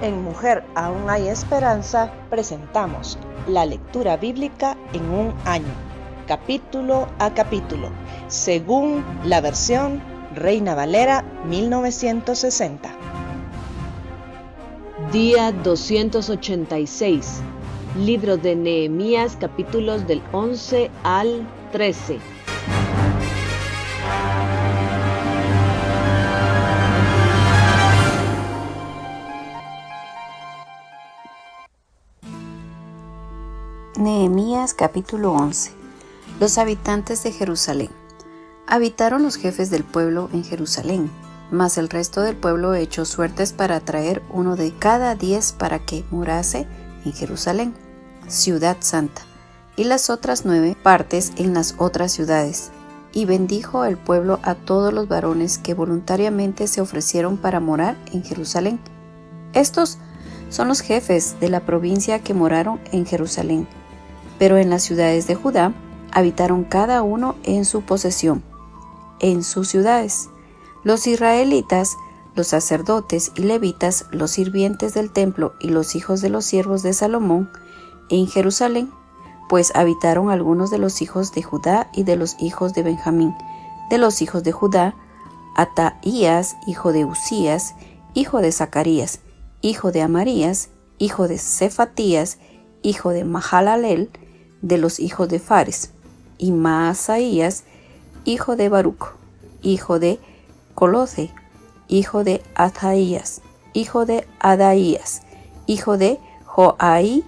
En Mujer Aún Hay Esperanza presentamos la lectura bíblica en un año, capítulo a capítulo, según la versión Reina Valera 1960. Día 286. Libro de Nehemías, capítulos del 11 al 13. Nehemías capítulo 11. Los habitantes de Jerusalén. Habitaron los jefes del pueblo en Jerusalén, mas el resto del pueblo echó suertes para traer uno de cada 10 para que morase en Jerusalén, ciudad santa, y las otras 9 partes en las otras ciudades. Y bendijo el pueblo a todos los varones que voluntariamente se ofrecieron para morar en Jerusalén. Estos son los jefes de la provincia que moraron en Jerusalén. Pero en las ciudades de Judá habitaron cada uno en su posesión, en sus ciudades. Los israelitas, los sacerdotes y levitas, los sirvientes del templo y los hijos de los siervos de Salomón en Jerusalén, pues habitaron algunos de los hijos de Judá y de los hijos de Benjamín. De los hijos de Judá, Ataías, hijo de Usías, hijo de Zacarías, hijo de Amarías, hijo de Cefatías, hijo de Mahalalel. De los hijos de Fares, y Maasaías, hijo de Baruch, hijo de Coloce, hijo de Ataías, hijo de Adaías, hijo de Joairib,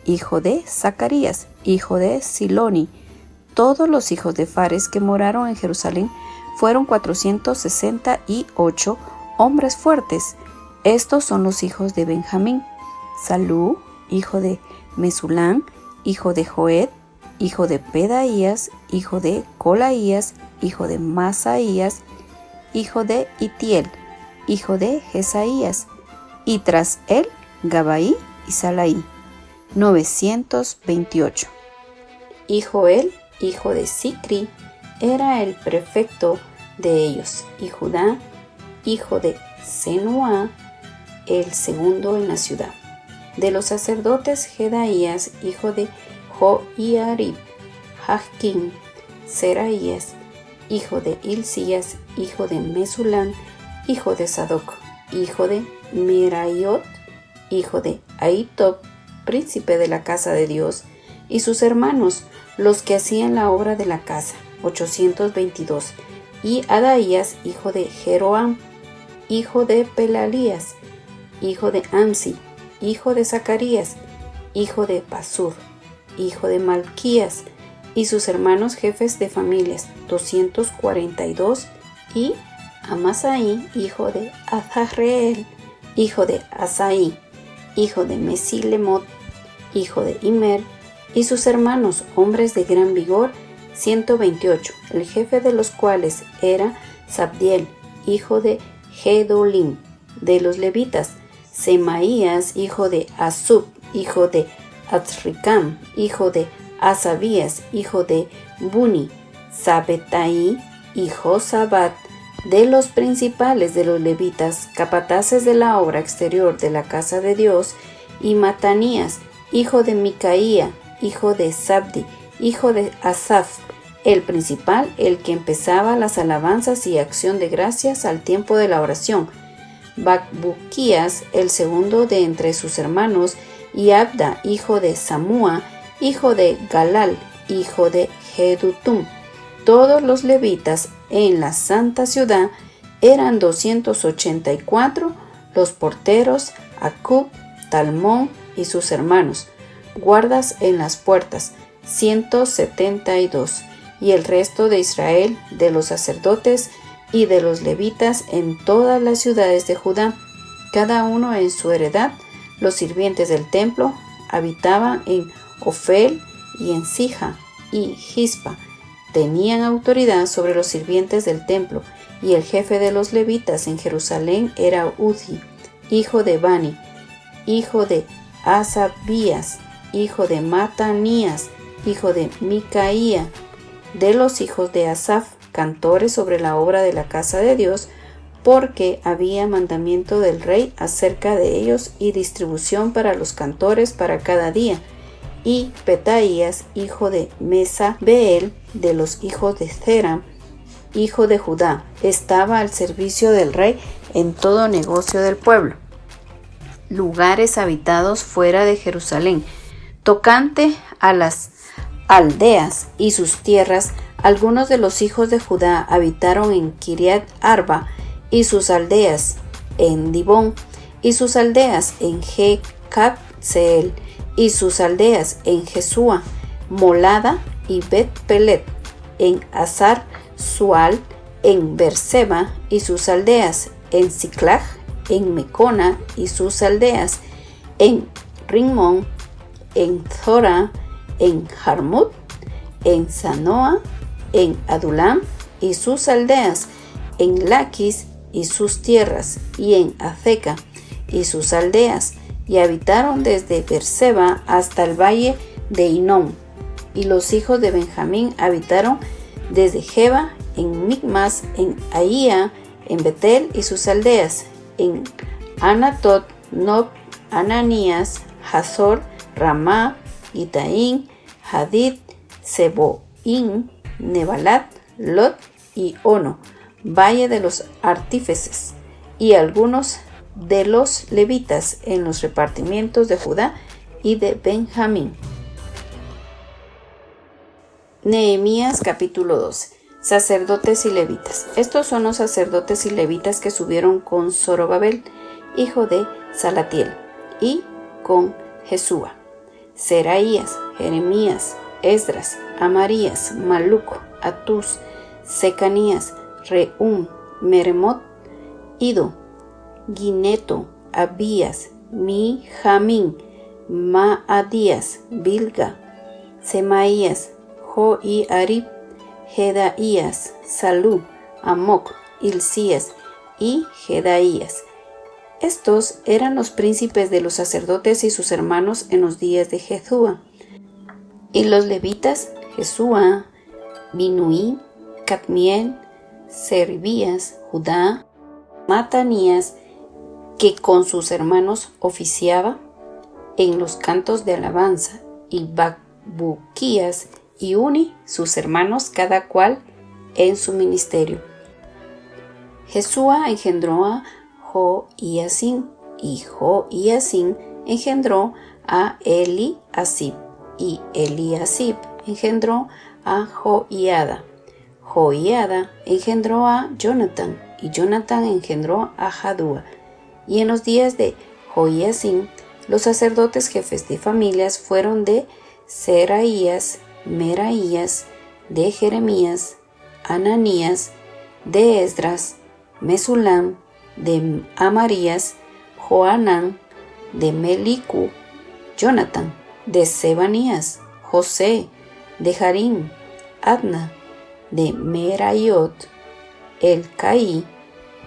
hijo de Zacarías, hijo de Siloni. Todos los hijos de Fares que moraron en Jerusalén fueron 468 hombres fuertes. Estos son los hijos de Benjamín: Salú, hijo de Mesulán, hijo de Joed, hijo de Pedaías, hijo de Colaías, hijo de Masaías, hijo de Itiel, hijo de Jesaías, y tras él Gabaí y Salaí, 928. Y Joel, hijo de Sicri, era el prefecto de ellos, y Judá, hijo de Senúa, el segundo en la ciudad. De los sacerdotes, Jedaías, hijo de Joiarib, Jachquín, Seraías, hijo de Hilcías, hijo de Mesulán, hijo de Sadoc, hijo de Meraiot, hijo de Ahitob, príncipe de la casa de Dios, y sus hermanos, los que hacían la obra de la casa, 822, y Adaías, hijo de Jeroam, hijo de Pelalías, hijo de Amsi, hijo de Zacarías, hijo de Pasur, hijo de Malquías, y sus hermanos jefes de familias, 242, y Amasaí, hijo de Azarreel, hijo de Asaí, hijo de Mesilemot, hijo de Imer, y sus hermanos, hombres de gran vigor, 128, el jefe de los cuales era Sabdiel, hijo de Gedolim. De los levitas, Semaías, hijo de Asub, hijo de Azricam, hijo de Asabías, hijo de Buni, Sabetaí y Josabat. De los principales de los levitas, capataces de la obra exterior de la casa de Dios, y Matanías, hijo de Micaía, hijo de Sabdi, hijo de Asaf, el principal, el que empezaba las alabanzas y acción de gracias al tiempo de la oración. Bacbuquías, el segundo de entre sus hermanos, y Abda, hijo de Samúa, hijo de Galal, hijo de Jedutum. Todos los levitas en la santa ciudad eran 284, los porteros, Acub, Talmón y sus hermanos, guardas en las puertas, 172, y el resto de Israel, de los sacerdotes y de los levitas en todas las ciudades de Judá, cada uno en su heredad. Los sirvientes del templo habitaban en Ofel y en Sija y Gispa. Tenían autoridad sobre los sirvientes del templo, y el jefe de los levitas en Jerusalén era Uzi, hijo de Bani, hijo de Asabías, hijo de Matanías, hijo de Micaía. De los hijos de Asaf, cantores sobre la obra de la casa de Dios, porque había mandamiento del rey acerca de ellos y distribución para los cantores para cada día. Y Petaías, hijo de Mesabeel, de los hijos de Zera, hijo de Judá, estaba al servicio del rey en todo negocio del pueblo. Lugares habitados fuera de Jerusalén. Tocante a las aldeas y sus tierras, algunos de los hijos de Judá habitaron en Kiriat Arba y sus aldeas, en Dibón y sus aldeas, en Jecabseel y sus aldeas, en Jesúa, Molada y Bet-Pelet, en Azar Sual, en Berseba y sus aldeas, en Siclag, en Mecona y sus aldeas, en Rimón, en Zora, en Jarmut, en Sanoa, en Adulam y sus aldeas, en Laquis y sus tierras, y en Azeca y sus aldeas, y habitaron desde Berseba hasta el valle de Hinnom. Y los hijos de Benjamín habitaron desde Geba, en Micmas, en Ahía, en Betel y sus aldeas, en Anatot, Nob, Ananías, Hazor, Ramá, Gitaín, Hadid, Seboín, Nebalat, Lot y Ono, valle de los artífices, y algunos de los levitas en los repartimientos de Judá y de Benjamín. Nehemías capítulo 12. Sacerdotes y levitas. Estos son los sacerdotes y levitas que subieron con Zorobabel, hijo de Salatiel, y con Jesúa, Seraías, Jeremías, Esdras, Amarías, Maluc, Atús, Secanías, Reum, Meremot, Ido, Gineto, Abías, Mijamín, Maadías, Bilga, Semaías, Joiarib, Jedaías, Salú, Amoc, Hilcías y Jedaías. Estos eran los príncipes de los sacerdotes y sus hermanos en los días de Jesúa. Y los levitas, Jesúa, Binuí, Cadmiel, Servías, Judá, Matanías, que con sus hermanos oficiaba en los cantos de alabanza, y Bacbuquías y Uni, sus hermanos, cada cual en su ministerio. Jesúa engendró a Joiacín, y Joiacín engendró a Eliasib, y Eliasib engendró a Joiada. Joiada engendró a Jonatán, y Jonatán engendró a Jadúa. Y en los días de Joiacín, los sacerdotes jefes de familias fueron de Seraías, Meraías, de Jeremías, Ananías, de Esdras, Mesulam, de Amarías, Joanán, de Melicu, Jonatán, de Sebanías, José, de Harim, Adna, de Merayot, Elcaí,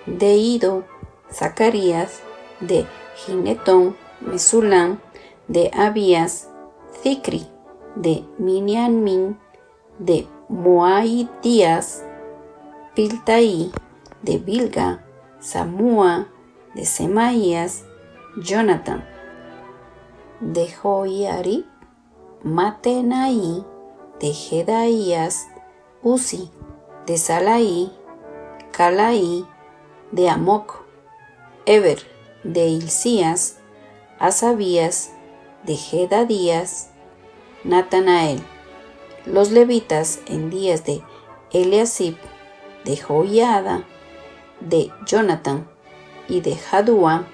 de Ido, Zacarías, de Ginetón, Mesulam, de Abías, Zicri, de Miniamín, de Moaítías, Piltaí, de Bilga, Samúa, de Semaías, Jonatán, de Joiarib, Matenaí, de Jedaías, Uzi, de Salaí, Calaí, de Amoc, Eber, de Hilcías, Asabías, de Jedadías, Natanael. Los levitas en días de Eliasib, de Joiada, de Jonatán y de Jadúa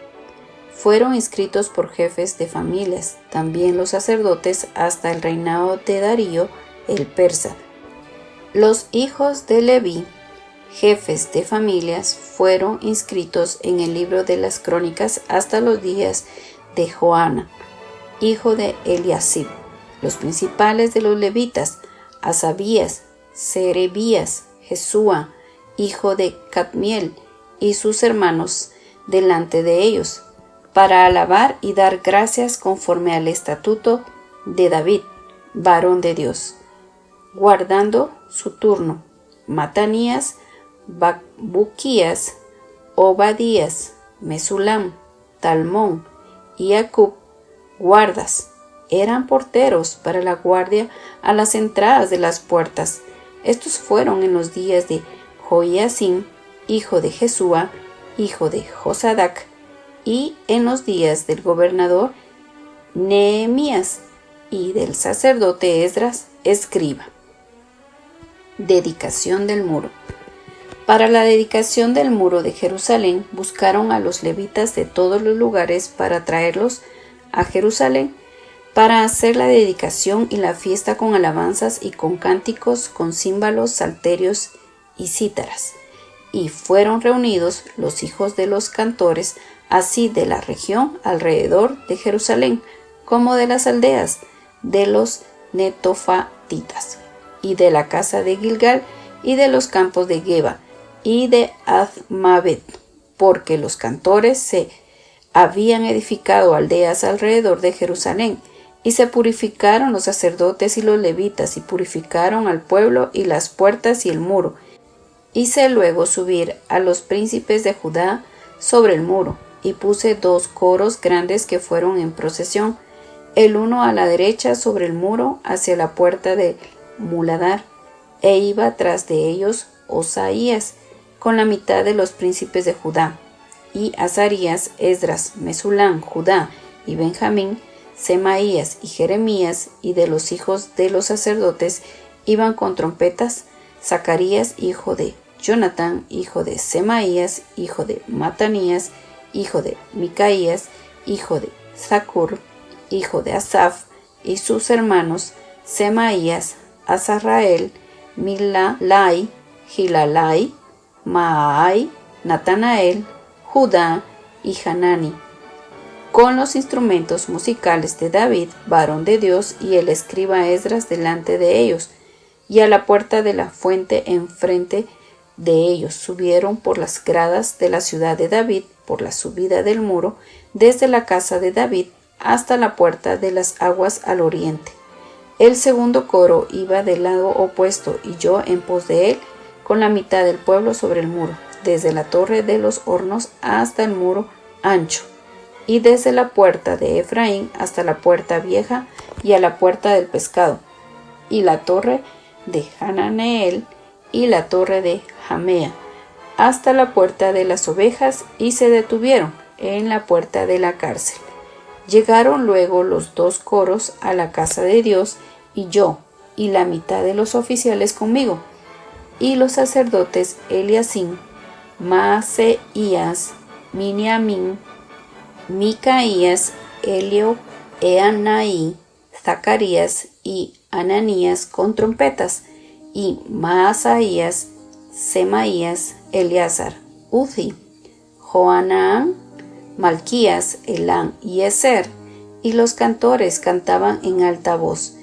fueron inscritos por jefes de familias, también los sacerdotes hasta el reinado de Darío el persa. Los hijos de Leví, jefes de familias, fueron inscritos en el libro de las crónicas hasta los días de Joana, hijo de Eliasib. Los principales de los levitas, Asabías, Serebías, Jesúa, hijo de Cadmiel, y sus hermanos, delante de ellos, para alabar y dar gracias conforme al estatuto de David, varón de Dios, guardando su turno, Matanías, Bacbuquías, Obadías, Mesulam, Talmón y Acub, guardas. Eran porteros para la guardia a las entradas de las puertas. Estos fueron en los días de Joiacim, hijo de Jesúa, hijo de Josadac, y en los días del gobernador Nehemías y del sacerdote Esdras, escriba. Dedicación del muro. Para la dedicación del muro de Jerusalén buscaron a los levitas de todos los lugares para traerlos a Jerusalén para hacer la dedicación y la fiesta con alabanzas y con cánticos, con címbalos, salterios y cítaras. Y fueron reunidos los hijos de los cantores, así de la región alrededor de Jerusalén, como de las aldeas de los netofatitas, y de la casa de Gilgal, y de los campos de Geba, y de Azmavet, porque los cantores se habían edificado aldeas alrededor de Jerusalén, y se purificaron los sacerdotes y los levitas, y purificaron al pueblo y las puertas y el muro. Hice luego subir a los príncipes de Judá sobre el muro, y puse 2 coros grandes que fueron en procesión, el uno a la derecha sobre el muro hacia la puerta del muladar, e iba tras de ellos Osaías, con la mitad de los príncipes de Judá, y Azarías, Esdras, Mesulam, Judá y Benjamín, Semaías y Jeremías, y de los hijos de los sacerdotes iban con trompetas, Zacarías, hijo de Jonatán, hijo de Semaías, hijo de Matanías, hijo de Micaías, hijo de Zacur, hijo de Asaf, y sus hermanos Semaías, Azarrael, Milalai, Gilalai, Maai, Natanael, Judá y Hanani, con los instrumentos musicales de David, varón de Dios, y el escriba Esdras delante de ellos, y a la puerta de la fuente enfrente de ellos subieron por las gradas de la ciudad de David, por la subida del muro, desde la casa de David hasta la puerta de las aguas al oriente. El segundo coro iba del lado opuesto, y yo en pos de él, con la mitad del pueblo sobre el muro, desde la torre de los hornos hasta el muro ancho, y desde la puerta de Efraín hasta la puerta vieja y a la puerta del pescado, y la torre de Hananeel y la torre de Jamea, hasta la puerta de las ovejas, y se detuvieron en la puerta de la cárcel. Llegaron luego los 2 coros a la casa de Dios, y yo, y la mitad de los oficiales conmigo, y los sacerdotes Eliacim, Maaseías, Miniamín, Micaías, Elio, Eanaí, Zacarías y Ananías con trompetas, y Maasaías, Semaías, Eleazar, Uzi, Joanán, Malquías, Elán y Ezer, y los cantores cantaban en alta voz.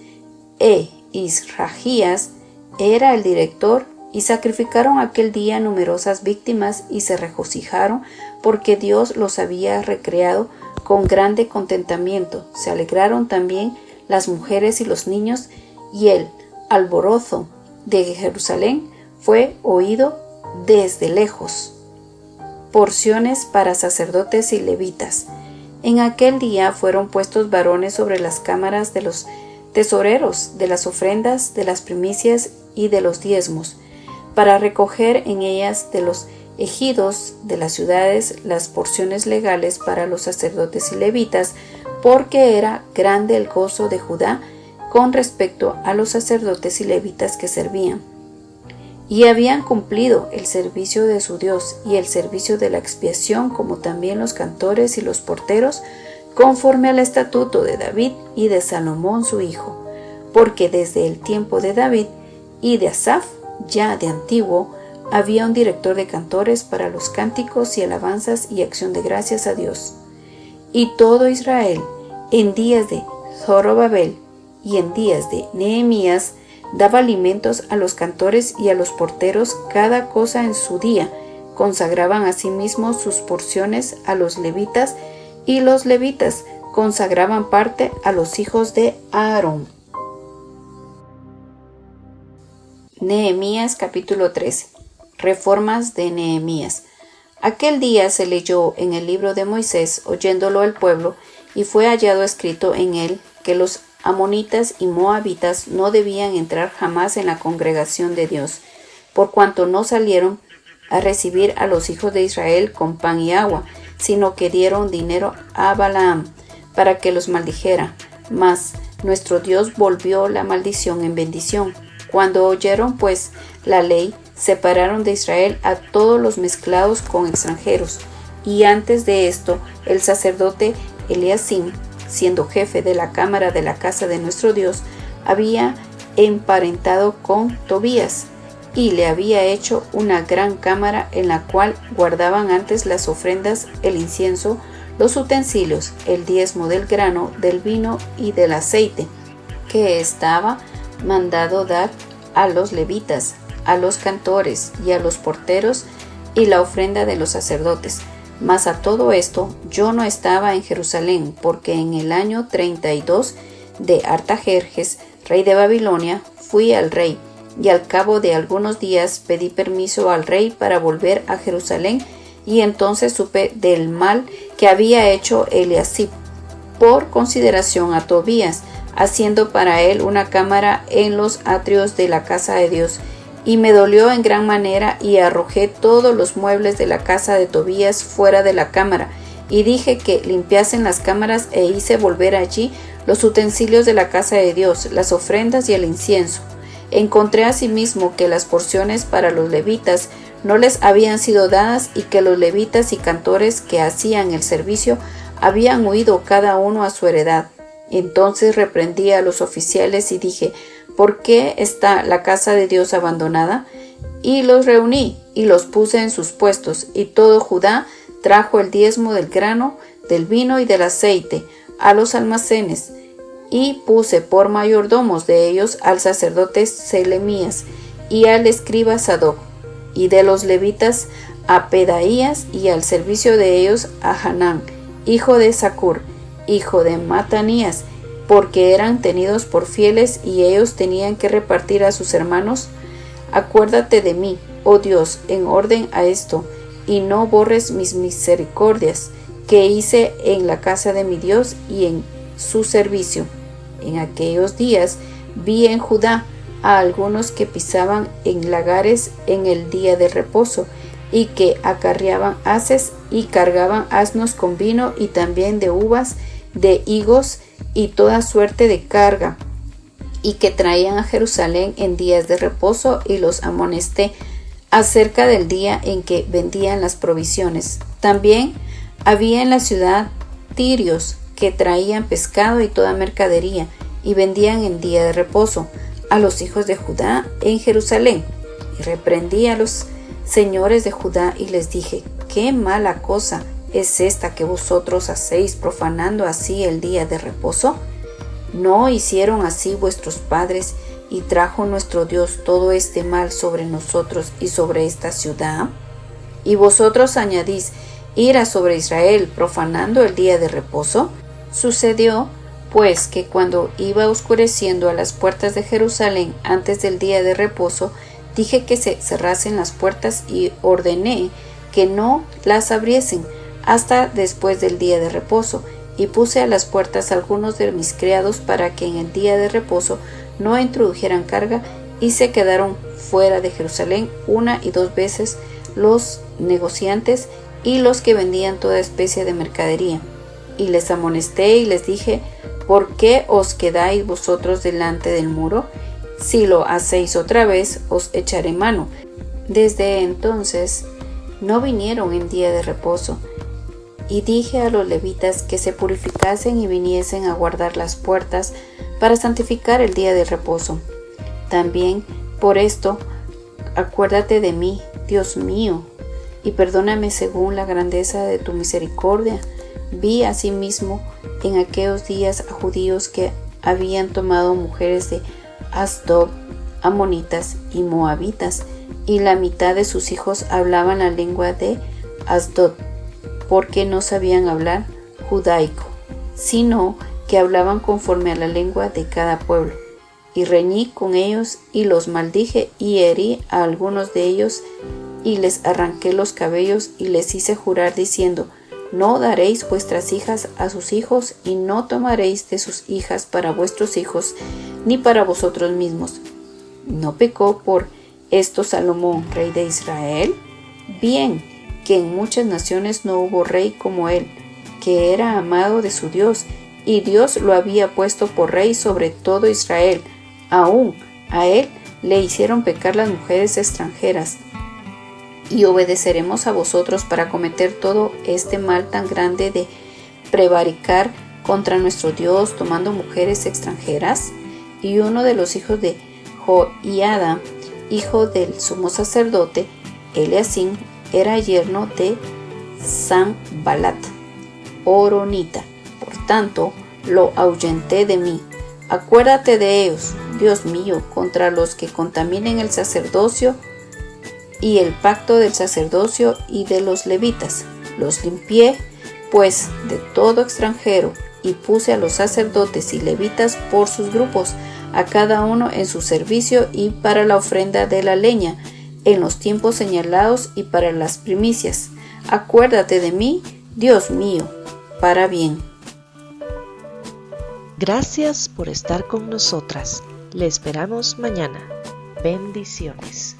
Isragías era el director, y sacrificaron aquel día numerosas víctimas y se regocijaron porque Dios los había recreado con grande contentamiento. Se alegraron también las mujeres y los niños, y el alborozo de Jerusalén fue oído desde lejos. Porciones para sacerdotes y levitas. En aquel día fueron puestos varones sobre las cámaras de los tesoreros, de las ofrendas, de las primicias y de los diezmos, para recoger en ellas de los ejidos de las ciudades las porciones legales para los sacerdotes y levitas, porque era grande el gozo de Judá con respecto a los sacerdotes y levitas que servían. Y habían cumplido el servicio de su Dios y el servicio de la expiación, como también los cantores y los porteros, conforme al estatuto de David y de Salomón su hijo, porque desde el tiempo de David y de Asaf, ya de antiguo, había un director de cantores para los cánticos y alabanzas y acción de gracias a Dios. Y todo Israel, en días de Zorobabel y en días de Nehemías, daba alimentos a los cantores y a los porteros, cada cosa en su día. Consagraban asimismo sus porciones a los levitas, y los levitas consagraban parte a los hijos de Aarón. Nehemías capítulo 13. Reformas de Nehemías. Aquel día se leyó en el libro de Moisés, oyéndolo el pueblo, y fue hallado escrito en él que los amonitas y moabitas no debían entrar jamás en la congregación de Dios, por cuanto no salieron a recibir a los hijos de Israel con pan y agua, sino que dieron dinero a Balaam para que los maldijera. Mas nuestro Dios volvió la maldición en bendición. Cuando oyeron pues la ley, separaron de Israel a todos los mezclados con extranjeros. Y antes de esto, el sacerdote Eliacim, siendo jefe de la cámara de la casa de nuestro Dios, había emparentado con Tobías, y le había hecho una gran cámara en la cual guardaban antes las ofrendas, el incienso, los utensilios, el diezmo del grano, del vino y del aceite, que estaba mandado dar a los levitas, a los cantores y a los porteros, y la ofrenda de los sacerdotes. Mas a todo esto yo no estaba en Jerusalén, porque en el año 32 de Artajerjes, rey de Babilonia, fui al rey, y al cabo de algunos días pedí permiso al rey para volver a Jerusalén, y entonces supe del mal que había hecho Eliacim por consideración a Tobías, haciendo para él una cámara en los atrios de la casa de Dios. Y me dolió en gran manera, y arrojé todos los muebles de la casa de Tobías fuera de la cámara, y dije que limpiasen las cámaras, e hice volver allí los utensilios de la casa de Dios, las ofrendas y el incienso. Encontré asimismo que las porciones para los levitas no les habían sido dadas, y que los levitas y cantores que hacían el servicio habían huido cada uno a su heredad. Entonces reprendí a los oficiales y dije: ¿por qué está la casa de Dios abandonada? Y los reuní y los puse en sus puestos, y todo Judá trajo el diezmo del grano, del vino y del aceite a los almacenes, y puse por mayordomos de ellos al sacerdote Selemías y al escriba Sadoc, y de los levitas a Pedaías, y al servicio de ellos a Hanán, hijo de Zacur, hijo de Matanías, porque eran tenidos por fieles, y ellos tenían que repartir a sus hermanos. Acuérdate de mí, oh Dios, en orden a esto, y no borres mis misericordias que hice en la casa de mi Dios y en su servicio. En aquellos días vi en Judá a algunos que pisaban en lagares en el día de reposo, y que acarreaban haces y cargaban asnos con vino, y también de uvas, de higos y toda suerte de carga, y que traían a Jerusalén en días de reposo, y los amonesté acerca del día en que vendían las provisiones. También había en la ciudad tirios que traían pescado y toda mercadería, y vendían en día de reposo a los hijos de Judá en Jerusalén. Y reprendí a los señores de Judá y les dije: ¿qué mala cosa es esta que vosotros hacéis, profanando así el día de reposo? ¿No hicieron así vuestros padres, y trajo nuestro Dios todo este mal sobre nosotros y sobre esta ciudad? Y vosotros añadís ira sobre Israel, profanando el día de reposo. Sucedió pues que cuando iba oscureciendo a las puertas de Jerusalén antes del día de reposo, dije que se cerrasen las puertas, y ordené que no las abriesen hasta después del día de reposo, y puse a las puertas algunos de mis criados para que en el día de reposo no introdujeran carga, y se quedaron fuera de Jerusalén 1 y 2 veces los negociantes y los que vendían toda especie de mercadería. Y les amonesté y les dije: ¿por qué os quedáis vosotros delante del muro? Si lo hacéis otra vez, os echaré mano. Desde entonces no vinieron en día de reposo. Y dije a los levitas que se purificasen y viniesen a guardar las puertas para santificar el día de reposo. También por esto, acuérdate de mí, Dios mío, y perdóname según la grandeza de tu misericordia. Vi asimismo en aquellos días a judíos que habían tomado mujeres de Asdod, amonitas y moabitas, y la mitad de sus hijos hablaban la lengua de Asdod, porque no sabían hablar judaico, sino que hablaban conforme a la lengua de cada pueblo. Y reñí con ellos y los maldije, y herí a algunos de ellos y les arranqué los cabellos y les hice jurar diciendo: no daréis vuestras hijas a sus hijos, y no tomaréis de sus hijas para vuestros hijos, ni para vosotros mismos. ¿No pecó por esto Salomón, rey de Israel? Bien, que en muchas naciones no hubo rey como él, que era amado de su Dios, y Dios lo había puesto por rey sobre todo Israel. Aún a él le hicieron pecar las mujeres extranjeras. Y obedeceremos a vosotros para cometer todo este mal tan grande de prevaricar contra nuestro Dios tomando mujeres extranjeras. Y uno de los hijos de Joiada, hijo del sumo sacerdote, Eliacim, era yerno de Sanbalat, horonita. Por tanto, lo ahuyenté de mí. Acuérdate de ellos, Dios mío, contra los que contaminen el sacerdocio y el pacto del sacerdocio y de los levitas. Los limpié, pues, de todo extranjero, y puse a los sacerdotes y levitas por sus grupos, a cada uno en su servicio y para la ofrenda de la leña, en los tiempos señalados y para las primicias. Acuérdate de mí, Dios mío, para bien. Gracias por estar con nosotras. Le esperamos mañana. Bendiciones.